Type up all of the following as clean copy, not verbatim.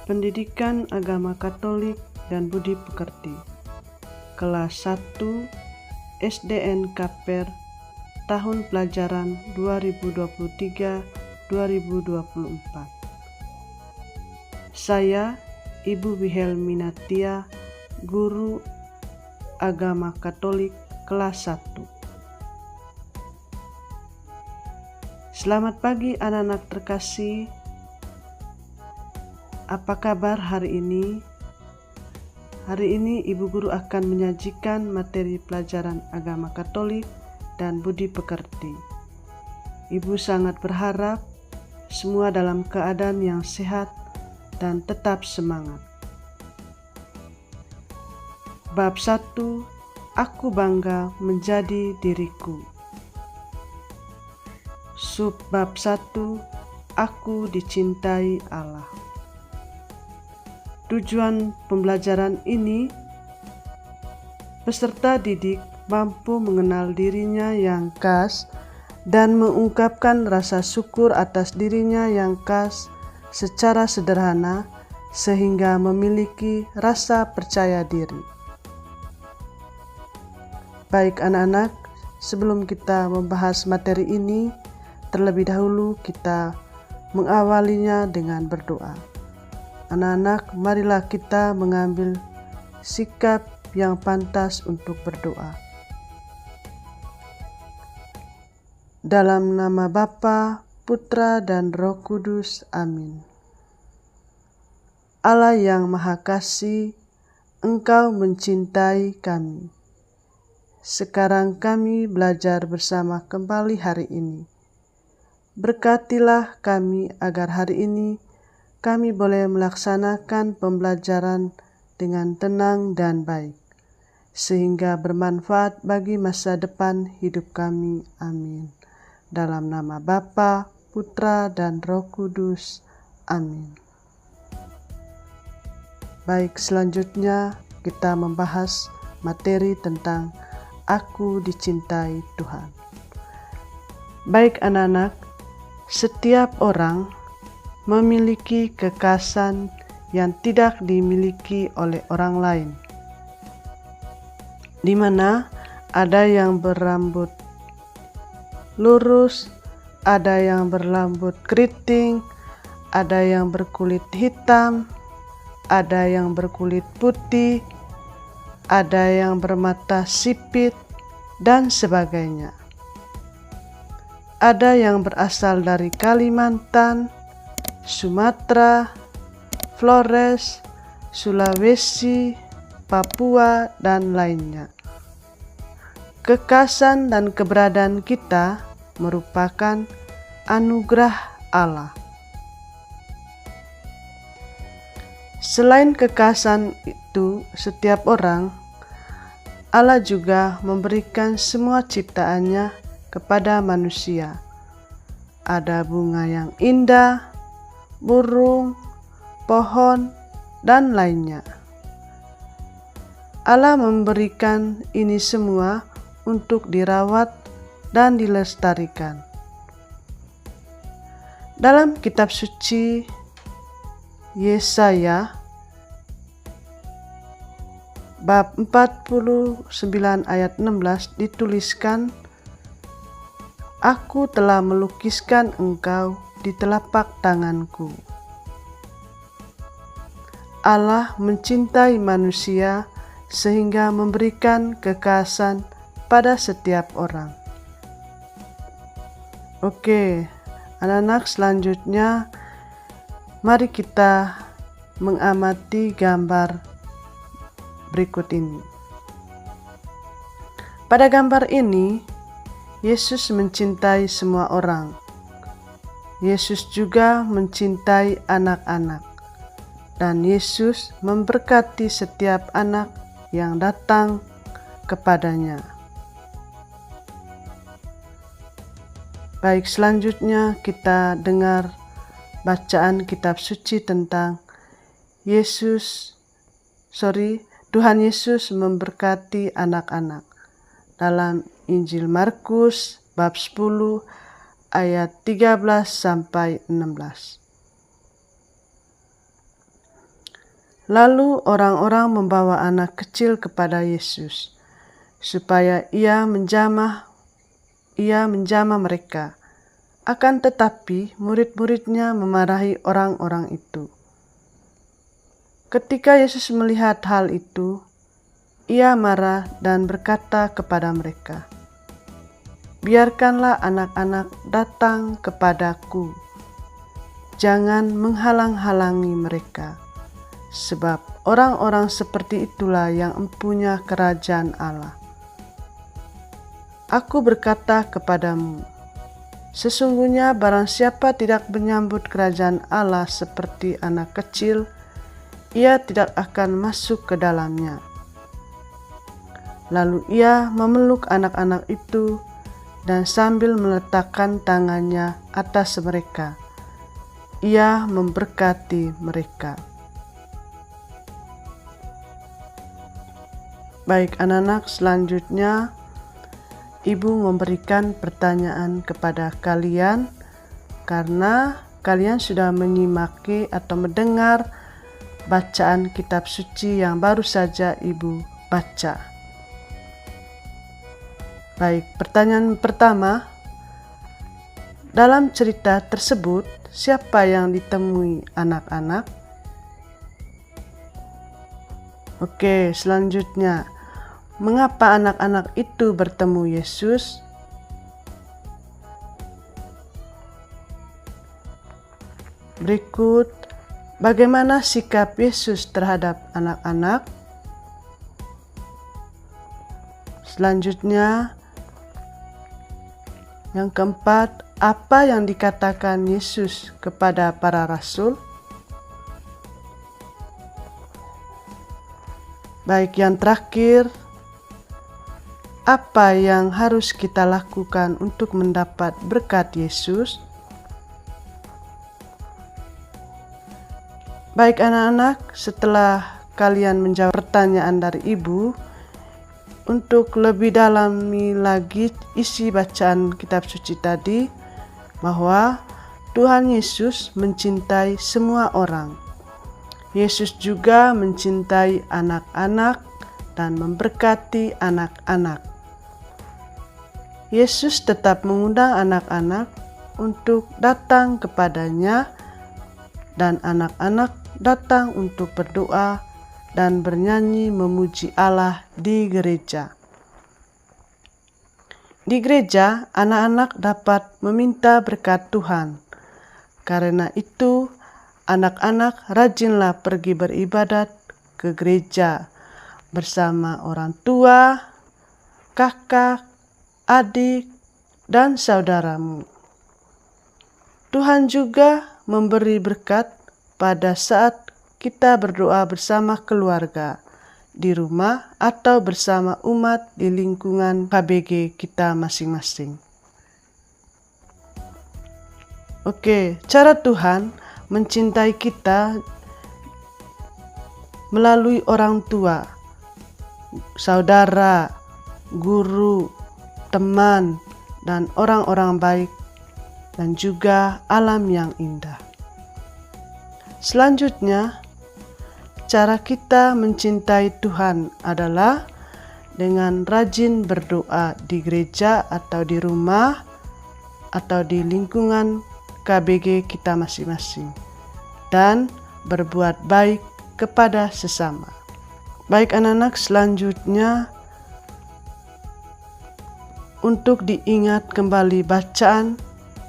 Pendidikan Agama Katolik dan Budi Pekerti Kelas 1 SDN Kaper tahun pelajaran 2023-2024. Saya Ibu Wilhelminatia, Guru Agama Katolik kelas 1. Selamat pagi anak-anak terkasih. Apa kabar hari ini? Hari ini Ibu Guru akan menyajikan materi pelajaran agama Katolik dan budi pekerti. Ibu sangat berharap semua dalam keadaan yang sehat dan tetap semangat. Bab 1, Aku bangga menjadi diriku. Sub bab 1, Aku dicintai Allah. Tujuan pembelajaran ini, peserta didik mampu mengenal dirinya yang khas dan mengungkapkan rasa syukur atas dirinya yang khas secara sederhana sehingga memiliki rasa percaya diri. Baik anak-anak, sebelum kita membahas materi ini, terlebih dahulu kita mengawalinya dengan berdoa. Anak-anak, marilah kita mengambil sikap yang pantas untuk berdoa. Dalam nama Bapa, Putra, dan Roh Kudus. Amin. Allah yang Maha Kasih, Engkau mencintai kami. Sekarang kami belajar bersama kembali hari ini. Berkatilah kami agar hari ini kami boleh melaksanakan pembelajaran dengan tenang dan baik, sehingga bermanfaat bagi masa depan hidup kami. Amin. Dalam nama Bapa, Putra, dan Roh Kudus. Amin. Baik, selanjutnya kita membahas materi tentang Aku dicintai Tuhan. Baik anak-anak, setiap orang memiliki kekhasan yang tidak dimiliki oleh orang lain, di mana ada yang berambut lurus, ada yang berambut keriting, ada yang berkulit hitam, ada yang berkulit putih, ada yang bermata sipit, dan sebagainya. Ada yang berasal dari Kalimantan, Sumatera, Flores, Sulawesi, Papua, dan lainnya. Kekhasan dan keberadaan kita merupakan anugerah Allah. Selain kekhasan itu, setiap orang, Allah juga memberikan semua ciptaannya kepada manusia. Ada bunga yang indah, burung, pohon, dan lainnya. Allah memberikan ini semua untuk dirawat dan dilestarikan. Dalam kitab suci Yesaya bab 49 ayat 16 dituliskan, Aku telah melukiskan engkau di telapak tanganku. Allah mencintai manusia sehingga memberikan kekhasan pada setiap orang. Oke, anak-anak, selanjutnya mari kita mengamati gambar berikut ini. Pada gambar ini, Yesus mencintai semua orang. Yesus juga mencintai anak-anak, dan Yesus memberkati setiap anak yang datang kepadanya. Baik, selanjutnya kita dengar bacaan kitab suci tentang Tuhan Yesus memberkati anak-anak. Dalam Injil Markus bab 10 ayat 13 sampai 16. Lalu orang-orang membawa anak kecil kepada Yesus, supaya ia menjamah mereka. Akan tetapi murid-muridnya memarahi orang-orang itu. Ketika Yesus melihat hal itu, ia marah dan berkata kepada mereka, "Biarkanlah anak-anak datang kepadaku. Jangan menghalang-halangi mereka, sebab orang-orang seperti itulah yang empunya kerajaan Allah. Aku berkata kepadamu, sesungguhnya barang siapa tidak menyambut kerajaan Allah seperti anak kecil, ia tidak akan masuk ke dalamnya." Lalu ia memeluk anak-anak itu dan sambil meletakkan tangannya atas mereka, ia memberkati mereka. Baik anak-anak, selanjutnya Ibu memberikan pertanyaan kepada kalian karena kalian sudah menyimaki atau mendengar bacaan kitab suci yang baru saja Ibu baca. Baik, pertanyaan pertama, dalam cerita tersebut siapa yang ditemui anak-anak? Oke, selanjutnya, mengapa anak-anak itu bertemu Yesus? Berikut, bagaimana sikap Yesus terhadap anak-anak? Selanjutnya, yang keempat, apa yang dikatakan Yesus kepada para rasul? Baik, yang terakhir, apa yang harus kita lakukan untuk mendapat berkat Yesus? Baik anak-anak, setelah kalian menjawab pertanyaan dari Ibu, untuk lebih dalami lagi isi bacaan kitab suci tadi, bahwa Tuhan Yesus mencintai semua orang. Yesus juga mencintai anak-anak dan memberkati anak-anak. Yesus tetap mengundang anak-anak untuk datang kepadanya, dan anak-anak datang untuk berdoa dan bernyanyi memuji Allah di gereja. Di gereja, anak-anak dapat meminta berkat Tuhan. Karena itu, anak-anak rajinlah pergi beribadat ke gereja bersama orang tua, kakak, adik, dan saudaramu. Tuhan juga memberi berkat pada saat kita berdoa bersama keluarga, di rumah atau bersama umat di lingkungan KBG kita masing-masing. Oke, cara Tuhan mencintai kita melalui orang tua, saudara, guru, teman, dan orang-orang baik, dan juga alam yang indah. Selanjutnya, cara kita mencintai Tuhan adalah dengan rajin berdoa di gereja atau di rumah atau di lingkungan KBG kita masing-masing, dan berbuat baik kepada sesama. Baik anak-anak, selanjutnya untuk diingat kembali bacaan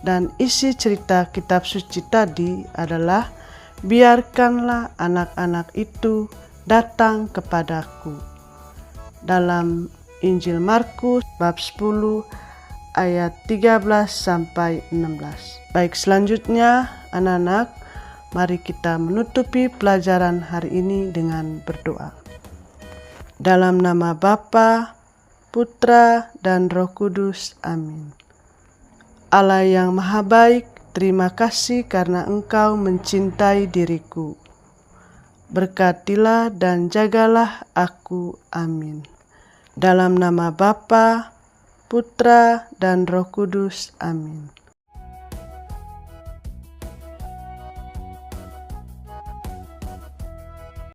dan isi cerita kitab suci tadi adalah, biarkanlah anak-anak itu datang kepadaku. Dalam Injil Markus bab 10 ayat 13 sampai 16. Baik, selanjutnya anak-anak, mari kita menutupi pelajaran hari ini dengan berdoa. Dalam nama Bapa, Putra, dan Roh Kudus. Amin. Allah yang Maha Baik, terima kasih karena Engkau mencintai diriku. Berkatilah dan jagalah aku. Amin. Dalam nama Bapa, Putra, dan Roh Kudus. Amin.